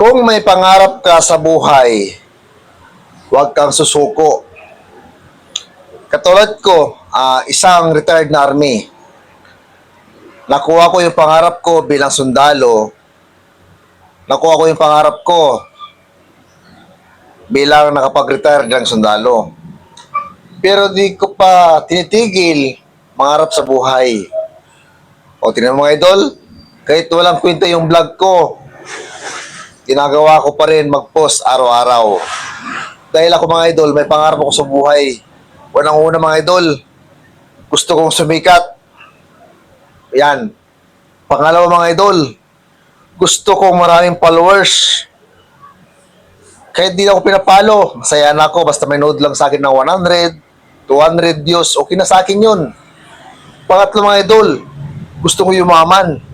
Kung may pangarap ka sa buhay, huwag kang susuko. Katulad ko, isang retired na army. Nakuha ko yung pangarap ko bilang sundalo. Nakuha ko yung pangarap ko bilang nakapag-retire ng sundalo. Pero di ko pa tinitigil mangarap sa buhay. O tingnan mo mga idol, kahit walang kwenta yung vlog ko, ginagawa ko pa rin mag-post araw-araw. Dahil ako mga idol, may pangarap ako sa buhay. Unang-una mga idol, gusto kong sumikat. Yan. Pangalawa mga idol, gusto kong maraming followers. Kahit di na ako pinapalo, masaya na ako. Basta may node lang sa akin ng 100, 200 views, okay na sa akin yun. Pangatlo mga idol, gusto ko yumaman.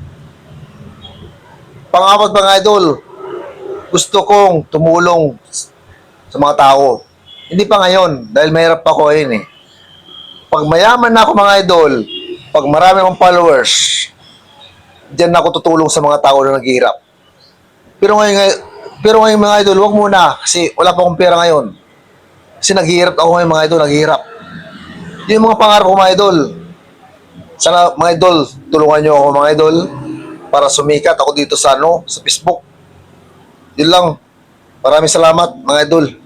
Pangapat mga idol, gusto kong tumulong sa mga tao. Hindi pa ngayon, dahil mahirap pa ako yun eh. Pag mayaman na ako mga idol, pag marami akong followers, diyan na ako tutulong sa mga tao na naghihirap. Pero ngayon mga idol, wag muna kasi wala pa akong pera ngayon. Kasi naghihirap ako ngayon mga idol, naghihirap. Yun yung mga pangarap ko mga idol. Sana mga idol, tulungan nyo ako mga idol para sumikat ako dito sa sa Facebook. Yun lang. Maraming salamat mga idol.